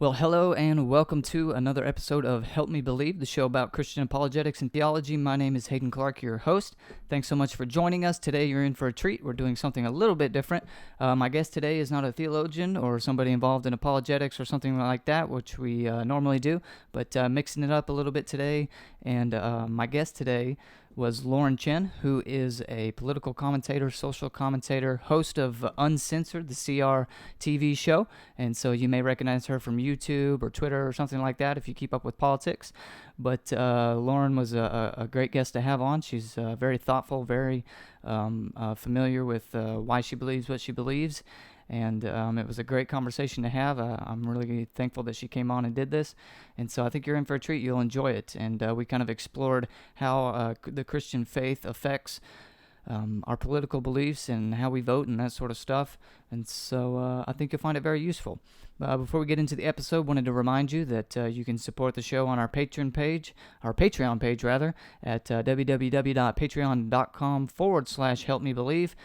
Well, hello and welcome to another episode of Help Me Believe, the show about Christian apologetics and theology. My name is Hayden Clark, your host. Thanks so much for joining us. Today you're in for a treat. We're doing something a little bit different. My guest today is not a theologian or somebody involved in apologetics or something like that, which we normally do, but mixing it up a little bit today. And my guest today was Chen, who is a political commentator, social commentator, host of Uncensored, the CRTV show. And so you may recognize her from YouTube or Twitter or something like that if you keep up with politics. But Lauren was a great guest to have on. She's very thoughtful, very familiar with why she believes what she believes. And it was a great conversation to have. I'm really thankful that she came on and did this. And so I think you're in for a treat. You'll enjoy it. And we kind of explored how the Christian faith affects our political beliefs and how we vote and that sort of stuff. And so I think you'll find it very useful. Before we get into the episode, wanted to remind you that you can support the show on our Patreon page, at www.patreon.com/helpmebelieve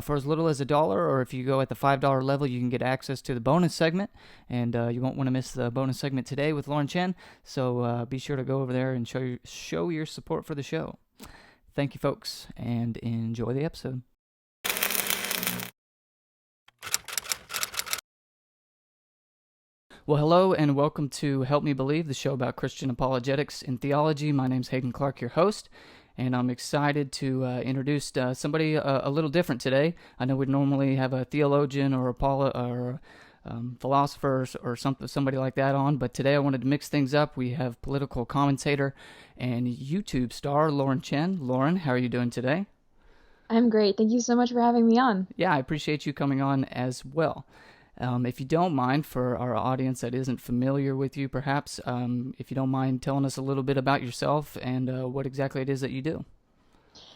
for as little as $1, or if you go at the $5 level, you can get access to the bonus segment, and you won't want to miss the bonus segment today with Lauren Chen, so be sure to go over there and show your support for the show. Thank you, folks, and enjoy the episode. Well, hello, and welcome to Help Me Believe, the show about Christian apologetics and theology. My name's Hayden Clark, your host, and I'm excited to introduce somebody a little different today. I know we normally have a theologian or philosopher or somebody like that on, but today I wanted to mix things up. We have political commentator and YouTube star Lauren Chen. Lauren, how are you doing today? I'm great. Thank you so much for having me on. Yeah, I appreciate you coming on as well. If you don't mind, for our audience that isn't familiar with you, perhaps, if you don't mind telling us a little bit about yourself and what exactly it is that you do.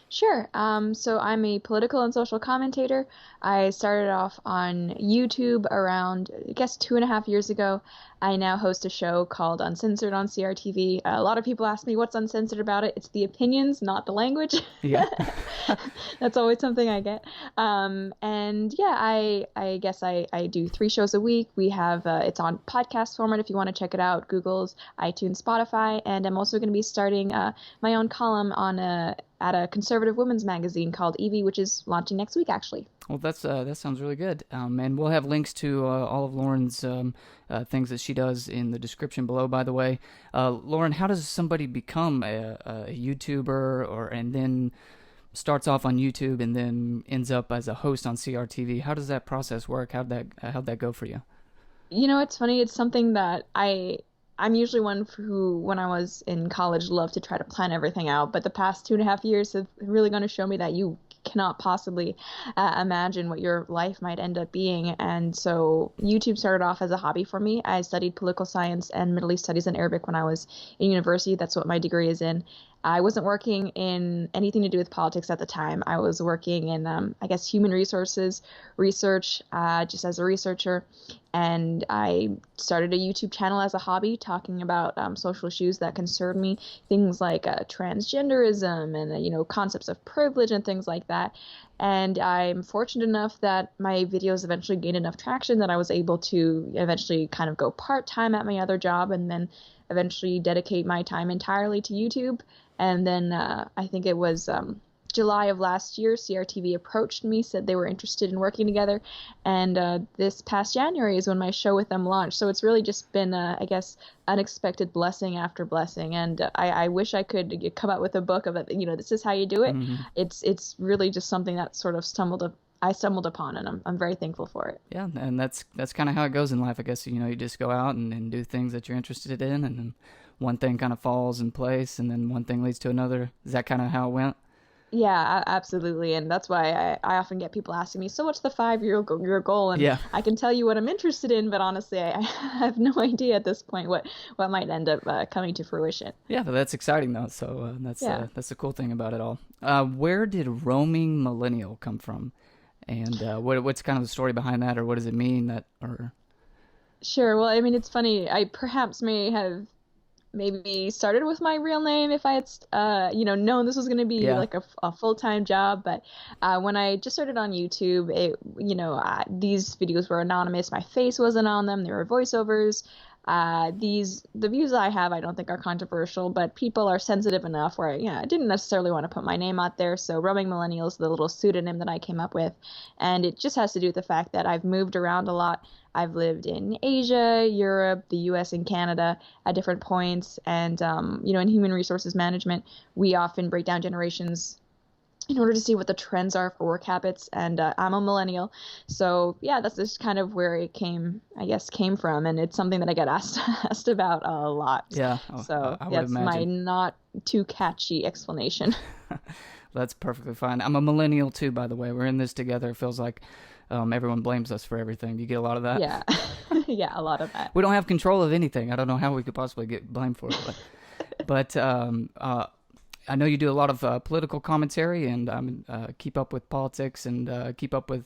Sure. So I'm a political and social commentator. I started off on YouTube around, I guess, 2.5 years ago. I now host a show called Uncensored on CRTV. A lot of people ask me what's uncensored about it. It's the opinions, not the language. Yeah. That's always something I get. And yeah, I guess I do 3 shows a week. We have, it's on podcast format if you want to check it out, Google's, iTunes, Spotify. And I'm also going to be starting my own column on at a conservative women's magazine called Evie, which is launching next week, actually. Well, that sounds really good. And we'll have links to all of Lauren's things that she does in the description below, by the way. Lauren, how does somebody become a YouTuber and then starts off on YouTube and then ends up as a host on CRTV? How does that process work? How'd that go for you? You know, it's funny. It's something that I'm usually one who, when I was in college, loved to try to plan everything out. But the past 2.5 years have really going to show me that you cannot possibly imagine what your life might end up being. And so YouTube started off as a hobby for me. I studied political science and Middle East studies and Arabic when I was in university. That's what my degree is in. I wasn't working in anything to do with politics at the time. I was working in, I guess, human resources research, just as a researcher. And I started a YouTube channel as a hobby, talking about social issues that concern me, things like transgenderism and, concepts of privilege and things like that. And I'm fortunate enough that my videos eventually gained enough traction that I was able to eventually kind of go part-time at my other job and then eventually dedicate my time entirely to YouTube. And then I think it was July of last year, CRTV approached me, said they were interested in working together. And this past January is when my show with them launched. So it's really just been, I guess, unexpected blessing after blessing. And I wish I could come out with a book of it. This is how you do it. Mm-hmm. It's really just something that sort of I stumbled upon, and I'm very thankful for it. Yeah, and that's kind of how it goes in life, I guess. You just go out and do things that you're interested in, and then one thing kind of falls in place, and then one thing leads to another. Is that kind of how it went? Yeah, absolutely. And that's why I often get people asking me, so what's the 5-year goal? And yeah. I can tell you what I'm interested in, but honestly, I have no idea at this point what might end up coming to fruition. Yeah, but that's exciting, though. So that's the cool thing about it all. Where did Roaming Millennial come from? And what's kind of the story behind that, or what does it mean? Sure. Well, I mean, it's funny. I perhaps may have maybe started with my real name if I had, known this was going to be like a full-time job. But when I just started on YouTube, these videos were anonymous. My face wasn't on them. They were voiceovers. The views I have, I don't think are controversial, but people are sensitive enough where, I didn't necessarily want to put my name out there. So Roaming Millennial is the little pseudonym that I came up with. And it just has to do with the fact that I've moved around a lot. I've lived in Asia, Europe, the US, and Canada at different points. And, in human resources management, we often break down generations in order to see what the trends are for work habits. And I'm a millennial. So yeah, that's just kind of where it came from. And it's something that I get asked about a lot. Yeah. So I would that's my imagine. not too catchy explanation. That's perfectly fine. I'm a millennial too, by the way. We're in this together. It feels like everyone blames us for everything. Do you get a lot of that? Yeah. Yeah, a lot of that. We don't have control of anything. I don't know how we could possibly get blamed for it. But I know you do a lot of political commentary, and keep up with politics and keep up with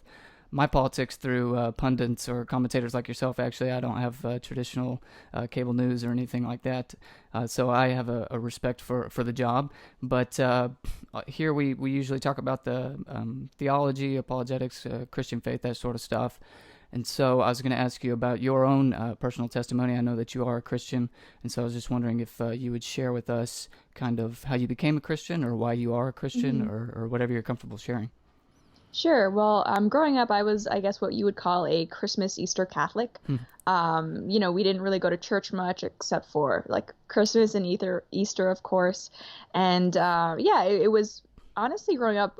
my politics through pundits or commentators like yourself. Actually, I don't have traditional cable news or anything like that, so I have a respect for the job. But here we usually talk about the theology, apologetics, Christian faith, that sort of stuff. And so I was going to ask you about your own personal testimony. I know that you are a Christian, and so I was just wondering if you would share with us kind of how you became a Christian or why you are a Christian, or whatever you're comfortable sharing. Sure. Well, growing up, I was, I guess, what you would call a Christmas Easter Catholic. We didn't really go to church much except for like Christmas and Easter, of course. And it was honestly growing up,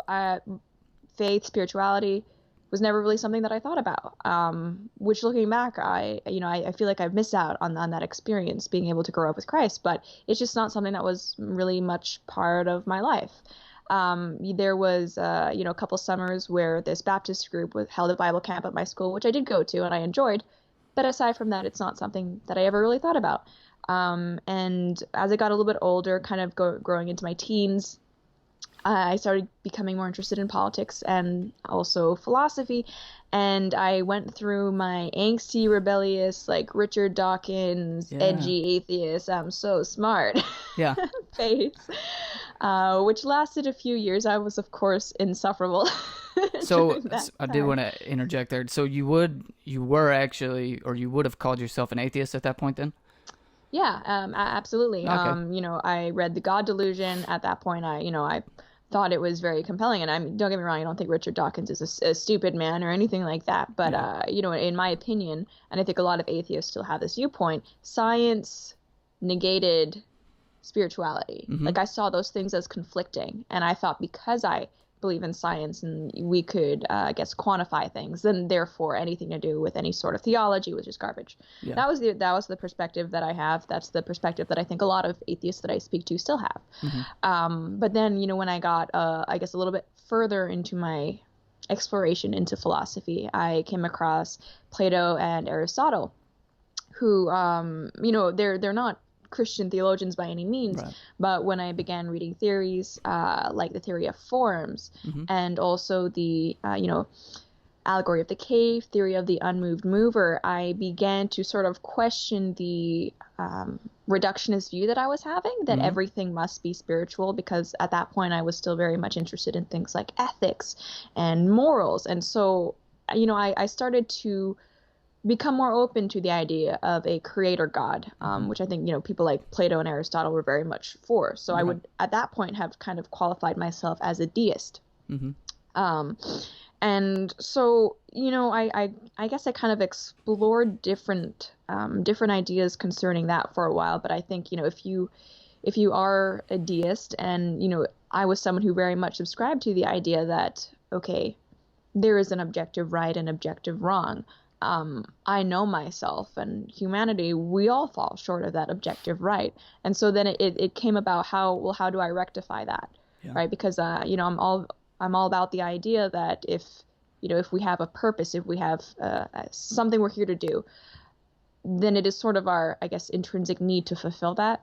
faith, spirituality was never really something that I thought about. Which looking back, I feel like I've missed out on that experience being able to grow up with Christ, but it's just not something that was really much part of my life. There was, a couple summers where this Baptist group held a Bible camp at my school, which I did go to and I enjoyed. But aside from that, it's not something that I ever really thought about. And as I got a little bit older, kind of growing into my teens, I started becoming more interested in politics and also philosophy. And I went through my angsty, rebellious, like Richard Dawkins, edgy atheist, I'm so smart Yeah. phase, which lasted a few years. I was, of course, insufferable. So I do time. want to interject there. So you would have called yourself an atheist at that point then? Yeah, absolutely. Okay. I read The God Delusion. At that point, I thought it was very compelling. And don't get me wrong, I don't think Richard Dawkins is a stupid man or anything like that. But, in my opinion, and I think a lot of atheists still have this viewpoint, science negated spirituality. Like I saw those things as conflicting. And I thought because I believe in science and we could, quantify things, then therefore anything to do with any sort of theology was just garbage. Yeah. That was the perspective that I have. That's the perspective that I think a lot of atheists that I speak to still have. But then, when I got, a little bit further into my exploration into philosophy, I came across Plato and Aristotle, who, they're not Christian theologians by any means, Right. but when I began reading theories like the theory of forms and also the allegory of the cave, theory of the unmoved mover, I began to sort of question the reductionist view that I was having, that everything must be spiritual, because at that point I was still very much interested in things like ethics and morals. And so, I started to become more open to the idea of a creator God, which I think, people like Plato and Aristotle were very much for. So I would, at that point, have kind of qualified myself as a deist. And so, I guess I kind of explored different ideas concerning that for a while. But I think, if you are a deist, and, I was someone who very much subscribed to the idea that, okay, there is an objective right and objective wrong. I know myself and humanity, we all fall short of that objective right. And so then it came about how do I rectify that? Yeah. Right? Because, I'm all about the idea that if we have a purpose, if we have something we're here to do, then it is sort of our, I guess, intrinsic need to fulfill that.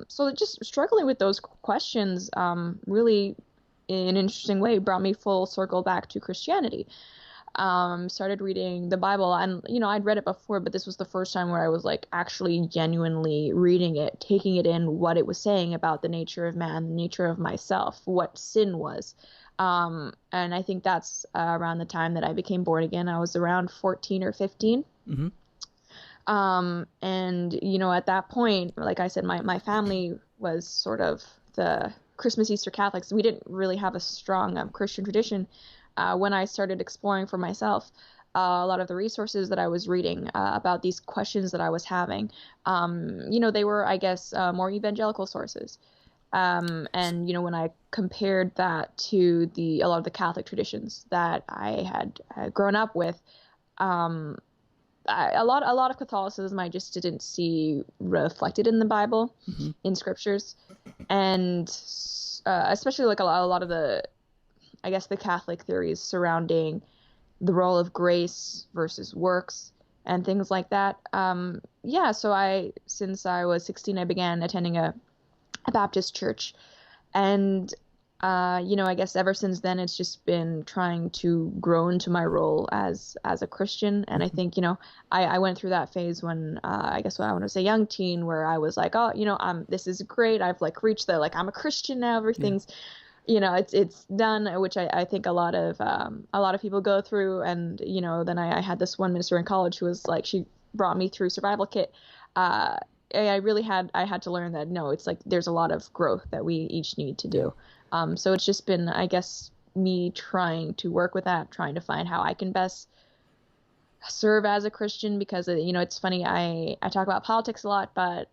So just struggling with those questions really in an interesting way brought me full circle back to Christianity. Started reading the Bible, and I'd read it before, but this was the first time where I was like actually genuinely reading it, taking it in, what it was saying about the nature of man, the nature of myself, what sin was. And I think that's around the time that I became born again. I was around 14 or 15. And, at that point, like I said, my family was sort of the Christmas, Easter Catholics. We didn't really have a strong Christian tradition. When I started exploring for myself, a lot of the resources that I was reading about these questions that I was having, they were, I guess, more evangelical sources. And when I compared that to a lot of the Catholic traditions that I had grown up with, um, a lot of Catholicism I just didn't see reflected in the Bible, Mm-hmm. in scriptures, and especially like a lot of I guess the Catholic theories surrounding the role of grace versus works and things like that. Yeah, so since I was 16, I began attending a Baptist church, and I guess ever since then it's just been trying to grow into my role as a Christian. And I think, I went through that phase when I guess what I want to say young teen, where I was like, oh, this is great. I've like reached I'm a Christian now. Yeah. Everything's it's done, which I think a lot of people go through. And then I had this one minister in college who was like, she brought me through survival kit. I had to learn that no, it's like there's a lot of growth that we each need to do. So it's just been, I guess, me trying to work with that, trying to find how I can best serve as a Christian, because it's funny, I talk about politics a lot, but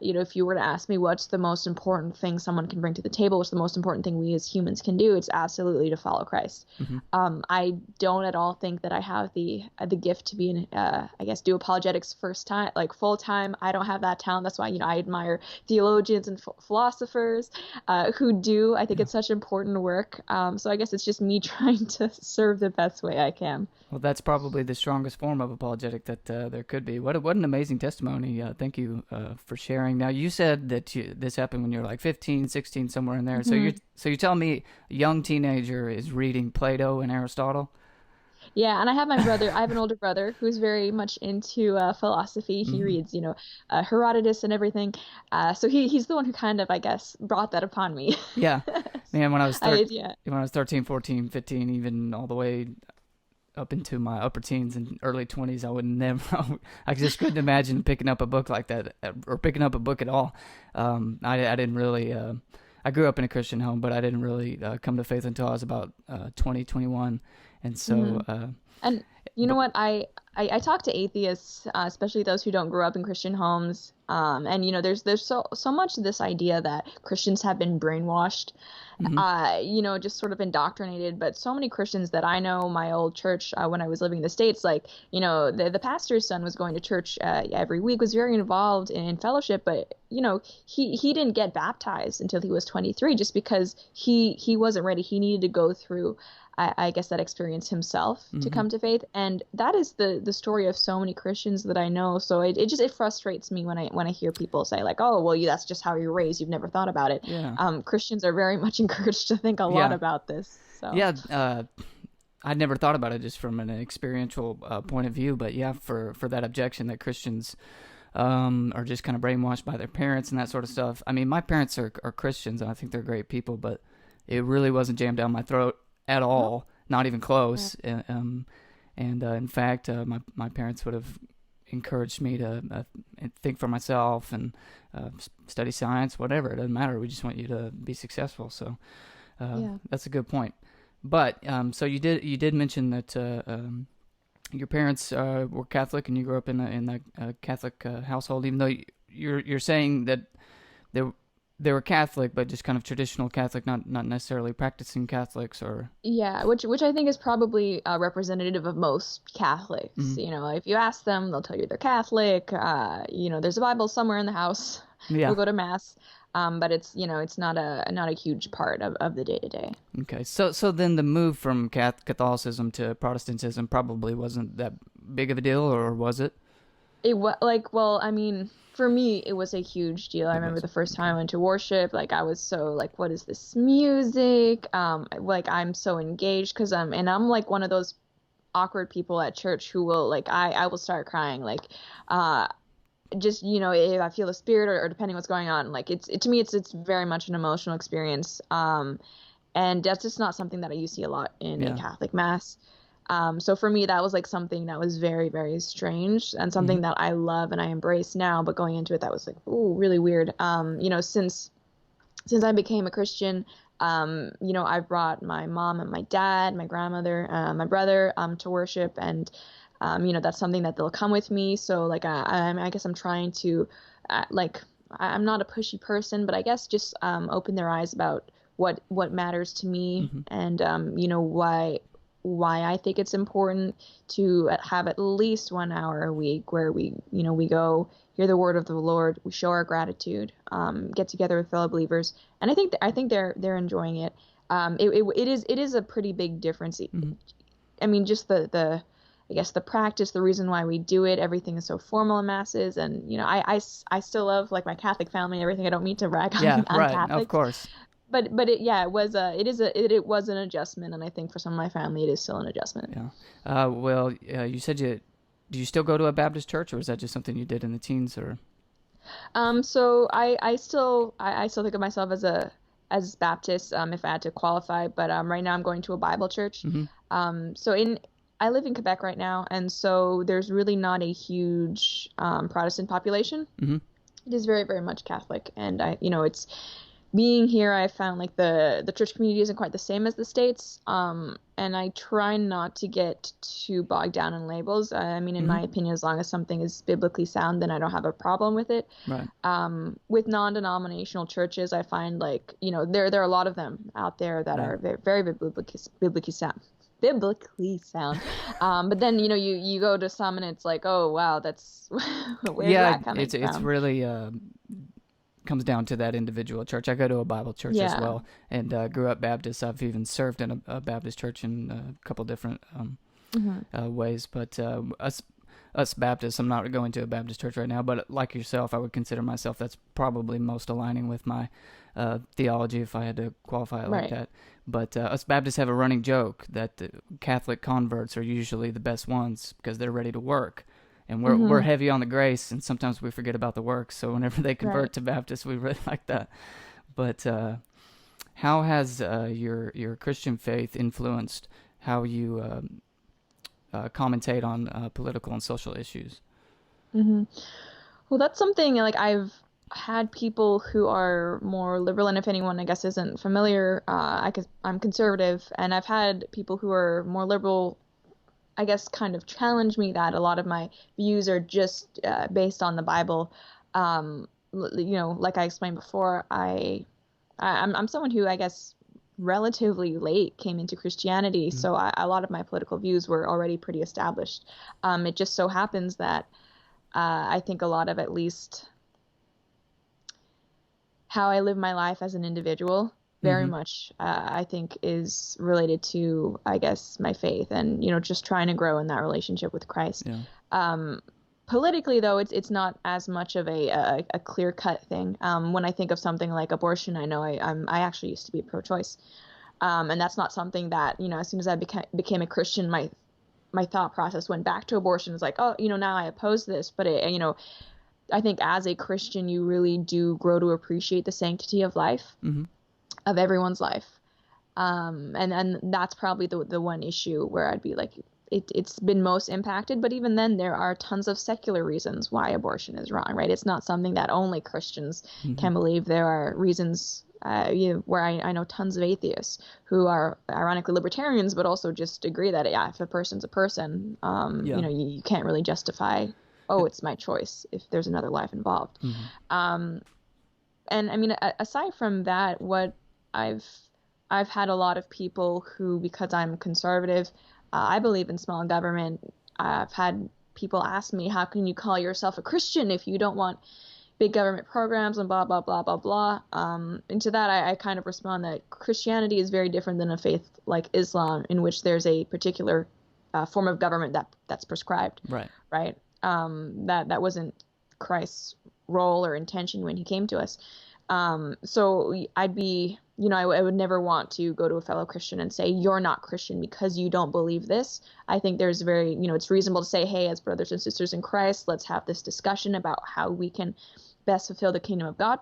if you were to ask me what's the most important thing someone can bring to the table, what's the most important thing we as humans can do, it's absolutely to follow Christ. Mm-hmm. I don't at all think that I have the gift to be I guess do apologetics full time. I don't have that talent. That's why I admire theologians and philosophers who do. I think it's such important work. So I guess it's just me trying to serve the best way I can. Well, that's probably the strongest form of apologetic that there could be. What an amazing testimony. Thank you for sharing. Now, you said that this happened when you were like 15, 16, somewhere in there. Mm-hmm. So you're telling me a young teenager is reading Plato and Aristotle? Yeah, and I have an older brother who's very much into philosophy. He Mm-hmm. reads, Herodotus and everything. So he's the one who kind of, I guess, brought that upon me. Yeah. Man, when I was Yeah. when I was 13, 14, 15, even all the way up into my upper teens and early 20s, I would never, I just couldn't imagine picking up a book like that, or picking up a book at all. I didn't really, I grew up in a Christian home, but I didn't really come to faith until I was about 20, 21. And so, Mm-hmm. And you know but what? I talk to atheists, especially those who don't grow up in Christian homes. And there's so much of this idea that Christians have been brainwashed, mhm, just sort of indoctrinated. But so many Christians that I know, my old church, when I was living in the States, like, the pastor's son was going to church every week, was very involved in fellowship, but he didn't get baptized until he was 23, just because he wasn't ready. He needed to go through I guess that experience himself to mhm. come to faith. And that is the story of so many Christians that I know. So it frustrates me when I hear people say like, oh, well, that's just how you're raised. You've never thought about it. Yeah, Christians are very much encouraged to think a lot yeah, about this. So yeah. I'd never thought about it just from an experiential point of view, but yeah, for that objection that Christians are just kind of brainwashed by their parents and that sort of stuff. I mean, my parents are Christians, and I think they're great people, but it really wasn't jammed down my throat at all, not even close. And in fact, my parents would have encouraged me to think for myself and study science, whatever. It doesn't matter. We just want you to be successful. So that's a good point. But so you did mention that your parents were Catholic and you grew up in a Catholic household, even though you're saying that they were Catholic, but just kind of traditional Catholic, not necessarily practicing Catholics, or yeah, which I think is probably representative of most Catholics. mm, If you ask them, they'll tell you they're Catholic. There's a Bible somewhere in the house. yeah. We'll go to mass. But it's not a huge part of the day to day. Okay, so then the move from Catholicism to Protestantism probably wasn't that big of a deal, or was it? It was well, I mean, for me, it was a huge deal. I It remember was. the first time Okay. I went to worship, like I was so like, what is this music? Like I'm so engaged because I'm like one of those awkward people at church who will like I will start crying like, uh, just if I feel the spirit or depending what's going on. Like to me, it's very much an emotional experience. And that's just not something that you see a lot in a Yeah. Catholic mass. So for me, that was like something that was very, very strange and something that I love and I embrace now. But going into it, that was like, ooh, really weird. Since I became a Christian, I've brought my mom and my dad, my grandmother, my brother, to worship, and that's something that they'll come with me. So like, I guess I'm trying to, I'm not a pushy person, but I guess just open their eyes about what matters to me, and why I think it's important to have at least 1 hour a week where we go hear the word of the Lord, we show our gratitude, get together with fellow believers, and I think they're enjoying it. It is a pretty big difference. I mean, just the I guess the practice, the reason why we do it, everything is so formal in masses, and I still love like my Catholic family and everything. I don't mean to rag Yeah, on right. Of Catholics, course. but it was an adjustment, and I think for some of my family it is still an adjustment. Yeah. You said do you still go to a Baptist church, or is that just something you did in the teens, or? So I still think of myself as Baptist, if I had to qualify, but right now I'm going to a Bible church. So I live in Quebec right now, and so there's really not a huge Protestant population. It is very, very much Catholic, and it's being here, I found like the church community isn't quite the same as the States. And I try not to get too bogged down in labels. I mean, in my opinion, as long as something is biblically sound, then I don't have a problem with it. Right. With non-denominational churches, I find like, there are a lot of them out there that are very, very biblically sound. But then you go to some and it's like, oh wow, that's where's that coming from? It's really comes down to that individual church. I go to a Bible church as well, and grew up Baptist. I've even served in a Baptist church in a couple different ways. But us Baptists, I'm not going to a Baptist church right now, but like yourself, I would consider myself that's probably most aligning with my theology if I had to qualify it like that. But us Baptists have a running joke that the Catholic converts are usually the best ones because they're ready to work. And we're heavy on the grace, and sometimes we forget about the work. So whenever they convert to Baptist, we really like that. But how has your Christian faith influenced how you commentate on political and social issues? Well, that's something like I've had people who are more liberal, and if anyone I guess isn't familiar, I'm conservative, and I've had people who are more liberal, I guess, kind of challenge me that a lot of my views are just based on the Bible. Like I explained before, I'm someone who I guess relatively late came into Christianity, so a lot of my political views were already pretty established. It just so happens that I think a lot of at least how I live my life as an individual very much, I think, is related to, I guess, my faith and, just trying to grow in that relationship with Christ. Politically, though, it's not as much of a clear-cut thing. When I think of something like abortion, I know I actually used to be pro-choice. And that's not something that, as soon as I became a Christian, my thought process went back to abortion. It's like, oh, now I oppose this. But, I think as a Christian, you really do grow to appreciate the sanctity of life. Of everyone's life, and that's probably the one issue where I'd be like, it's been most impacted. But even then, there are tons of secular reasons why abortion is wrong, right? It's not something that only Christians can believe. There are reasons where I know tons of atheists who are ironically libertarians, but also just agree that if a person's a person, you can't really justify, oh, it's my choice if there's another life involved. And I mean, aside from that, what I've had a lot of people who, because I'm conservative, I believe in small government. I've had people ask me, how can you call yourself a Christian if you don't want big government programs and blah, blah, blah, blah, blah. And to that, I kind of respond that Christianity is very different than a faith like Islam, in which there's a particular form of government that's prescribed. Right. That wasn't Christ's role or intention when he came to us. So I'd be, I would never want to go to a fellow Christian and say, you're not Christian because you don't believe this. I think there's it's reasonable to say, hey, as brothers and sisters in Christ, let's have this discussion about how we can best fulfill the kingdom of God.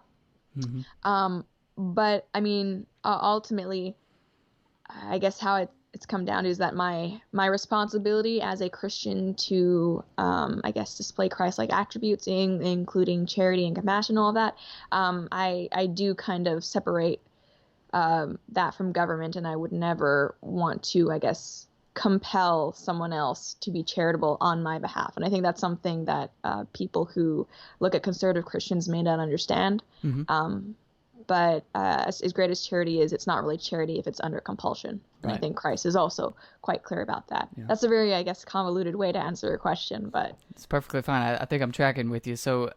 But I mean, ultimately, I guess how it's come down to is that my responsibility as a Christian to I guess display Christ-like attributes, including charity and compassion, all of that. I do kind of separate that from government, and I would never want to, I guess, compel someone else to be charitable on my behalf. And I think that's something that people who look at conservative Christians may not understand. But as great as charity is, it's not really charity if it's under compulsion. And I think Christ is also quite clear about that. Yeah. That's a very, I guess, convoluted way to answer your question, but it's perfectly fine. I think I'm tracking with you. So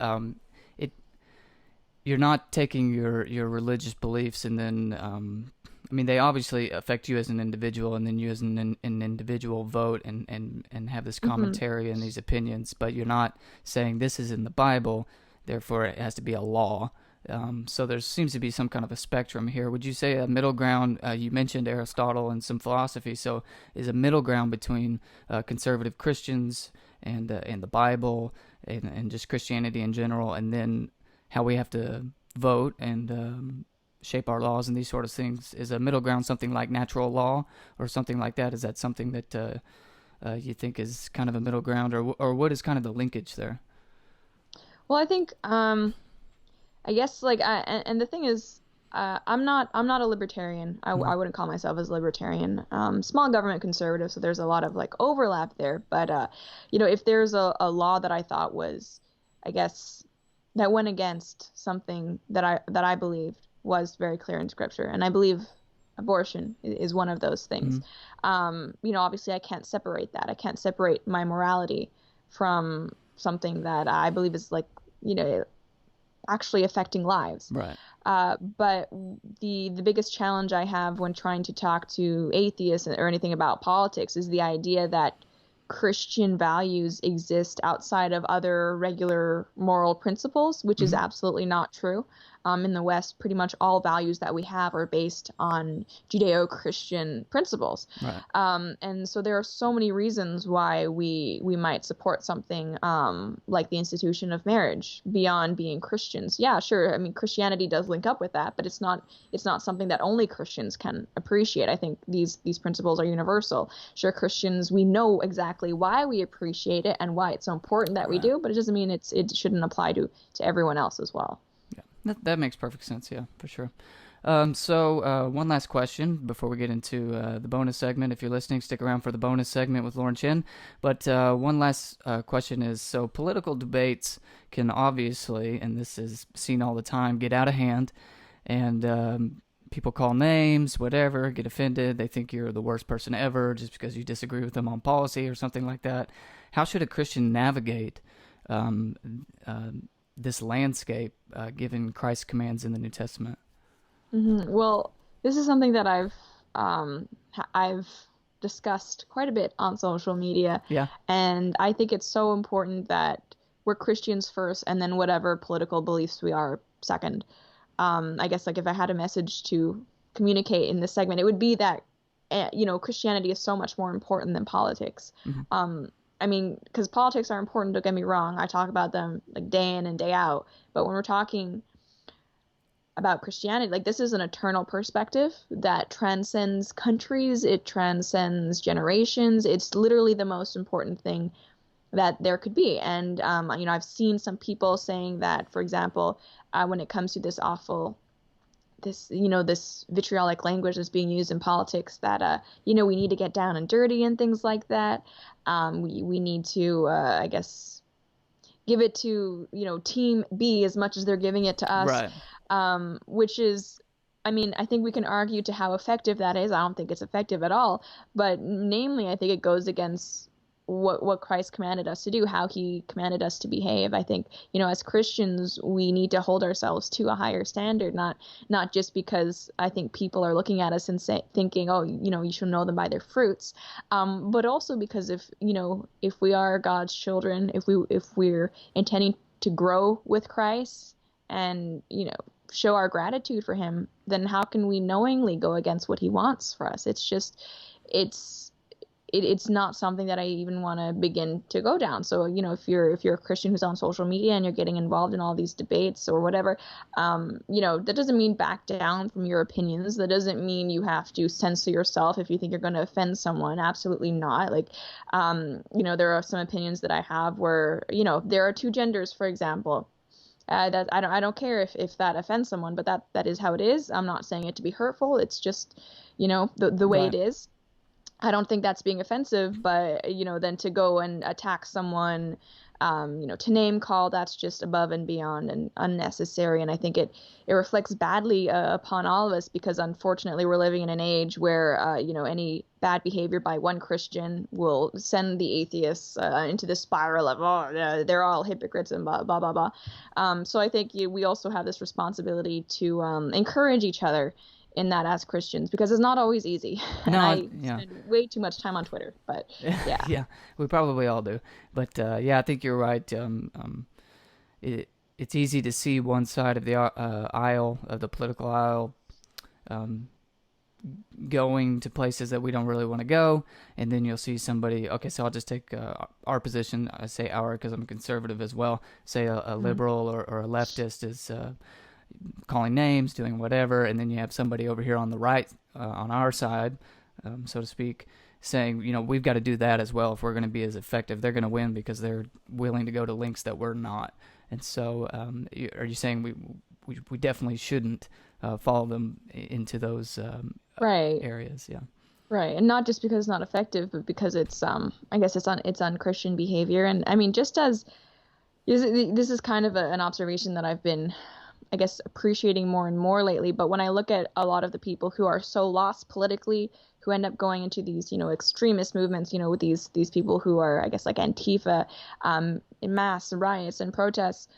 you're not taking your religious beliefs and then I mean, they obviously affect you as an individual, and then you as an individual vote and have this commentary and these opinions, but you're not saying this is in the Bible, therefore it has to be a law. So there seems to be some kind of a spectrum here. Would you say a middle ground, you mentioned Aristotle and some philosophy, so is a middle ground between conservative Christians and the Bible and just Christianity in general, and then how we have to vote and shape our laws and these sort of things? Is a middle ground something like natural law or something like that? Is that something that you think is kind of a middle ground, or what is kind of the linkage there? Well, I think I guess and the thing is, I'm not a libertarian. I wouldn't call myself as libertarian. Small government conservative, so there's a lot of overlap there. But if there's a law that I thought was, I guess, that went against something that I believed was very clear in Scripture, and I believe abortion is one of those things. Obviously I can't separate that. I can't separate my morality from something that I believe is actually affecting lives. Right. But the biggest challenge I have when trying to talk to atheists or anything about politics is the idea that Christian values exist outside of other regular moral principles, which is absolutely not true. In the West, pretty much all values that we have are based on Judeo-Christian principles. Right. And so there are so many reasons why we might support something like the institution of marriage beyond being Christians. Yeah, sure. I mean, Christianity does link up with that, but it's not something that only Christians can appreciate. I think these principles are universal. Sure, Christians, we know exactly why we appreciate it and why it's so important that we do, but it doesn't mean it shouldn't apply to everyone else as well. That makes perfect sense, yeah, for sure. So one last question before we get into the bonus segment. If you're listening, stick around for the bonus segment with Lauren Chen. But one last question is, so political debates can obviously, and this is seen all the time, get out of hand, and people call names, whatever, get offended. They think you're the worst person ever just because you disagree with them on policy or something like that. How should a Christian navigate this landscape, given Christ's commands in the New Testament? Well, this is something that I've discussed quite a bit on social media. Yeah. And I think it's so important that we're Christians first, and then whatever political beliefs we are second. I guess if I had a message to communicate in this segment, it would be that Christianity is so much more important than politics. I mean, because politics are important, don't get me wrong. I talk about them day in and day out. But when we're talking about Christianity, this is an eternal perspective that transcends countries. It transcends generations. It's literally the most important thing that there could be. And, I've seen some people saying that, for example, when it comes to this vitriolic language that's being used in politics, that, we need to get down and dirty and things like that. We need to, I guess, give it to, Team B as much as they're giving it to us. Right. Which is, I mean, I think we can argue to how effective that is. I don't think it's effective at all. But namely, I think it goes against what Christ commanded us to do, how he commanded us to behave. I think, as Christians, we need to hold ourselves to a higher standard, not just because I think people are looking at us and thinking, oh, you should know them by their fruits, but also because if we are God's children, if we're intending to grow with Christ and, show our gratitude for him, then how can we knowingly go against what he wants for us? it's not something that I even want to begin to go down. So, if you're a Christian who's on social media and you're getting involved in all these debates or whatever, that doesn't mean back down from your opinions. That doesn't mean you have to censor yourself if you think you're going to offend someone. Absolutely not. Like, there are some opinions that I have where, there are two genders, for example. That I don't care if that offends someone, but that is how it is. I'm not saying it to be hurtful. It's just, the way it Right. is. I don't think that's being offensive, but then to go and attack someone, to name call, that's just above and beyond and unnecessary. And I think it reflects badly upon all of us, because unfortunately we're living in an age where any bad behavior by one Christian will send the atheists into the spiral of, they're all hypocrites and blah blah blah blah. So I think we also have this responsibility to encourage each other in that as Christians, because it's not always easy. And I Yeah. spend way too much time on Twitter, but yeah. Yeah, we probably all do. But yeah, I think you're right. It's easy to see one side of the aisle, of the political aisle, um, going to places that we don't really want to go, and then you'll see somebody. Okay, so I'll just take our position. I say our because I'm a conservative as well. Say a liberal or a leftist is calling names, doing whatever, and then you have somebody over here on the right, on our side, so to speak, saying, we've got to do that as well if we're going to be as effective. They're going to win because they're willing to go to lengths that we're not. And so, are you saying we definitely shouldn't follow them into those Right. areas? Yeah. Right. And not just because it's not effective, but because it's I guess it's unchristian behavior. And I mean, just as this is kind of an observation that I've been, I guess, appreciating more and more lately. But when I look at a lot of the people who are so lost politically, who end up going into these, extremist movements, with these people who are, I guess, like Antifa, in mass riots and protests,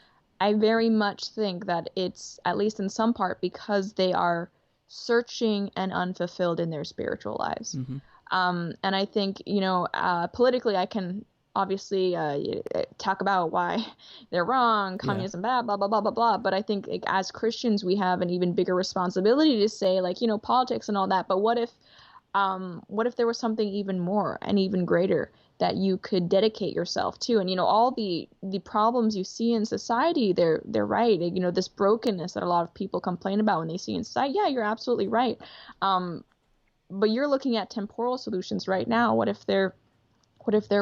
I very much think that it's, at least in some part, because they are searching and unfulfilled in their spiritual lives. Mm-hmm. And I think, politically, I can obviously talk about why they're wrong, communism, blah, blah, blah, blah, blah, blah. But I think, like, as Christians, we have an even bigger responsibility to say, like, politics and all that. But what if there was something even more and even greater that you could dedicate yourself to? And, all the problems you see in society, they're right. This brokenness that a lot of people complain about when they see in society. Yeah, you're absolutely right. But you're looking at temporal solutions right now. What if there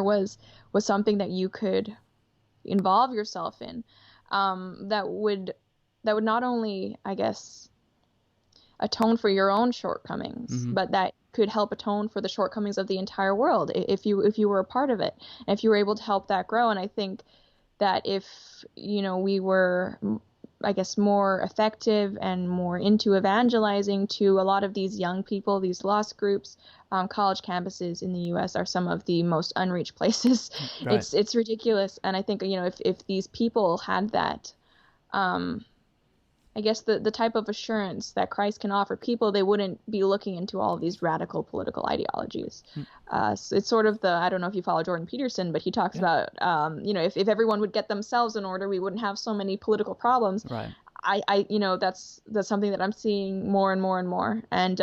was something that you could involve yourself in, that would not only, I guess, atone for your own shortcomings, Mm-hmm. but that could help atone for the shortcomings of the entire world if you were a part of it, and if you were able to help that grow. And I think that if we were, I guess, more effective and more into evangelizing to a lot of these young people, these lost groups, college campuses in the U.S. are some of the most unreached places. Right. It's ridiculous. And I think, if these people had that, I guess, the type of assurance that Christ can offer people, they wouldn't be looking into all of these radical political ideologies. So it's sort of I don't know if you follow Jordan Peterson, but he talks about, if everyone would get themselves in order, we wouldn't have so many political problems. Right. That's something that I'm seeing more and more and more. And,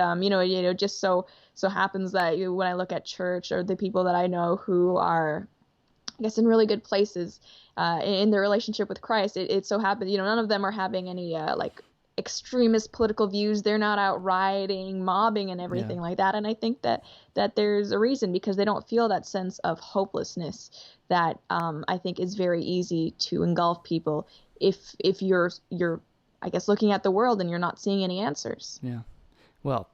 just so happens that when I look at church, or the people that I know who are, I guess, in really good places in their relationship with Christ, it so happens, none of them are having any like extremist political views. They're not out rioting, mobbing, and everything like that. And I think that there's a reason, because they don't feel that sense of hopelessness that I think is very easy to engulf people if you're I guess, looking at the world and you're not seeing any answers. Yeah. Well,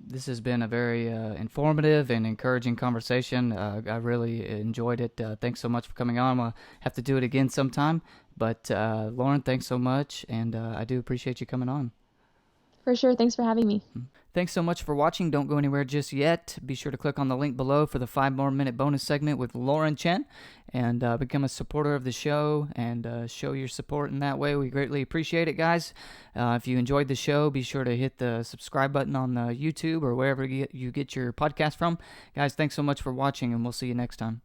this has been a very informative and encouraging conversation. I really enjoyed it. Thanks so much for coming on. I'll have to do it again sometime. But Lauren, thanks so much, and I do appreciate you coming on. For sure. Thanks for having me. Thanks so much for watching. Don't go anywhere just yet. Be sure to click on the link below for the 5 more minute bonus segment with Lauren Chen, and become a supporter of the show and show your support in that way. We greatly appreciate it, guys. If you enjoyed the show, be sure to hit the subscribe button on YouTube or wherever you get your podcast from. Guys, thanks so much for watching, and we'll see you next time.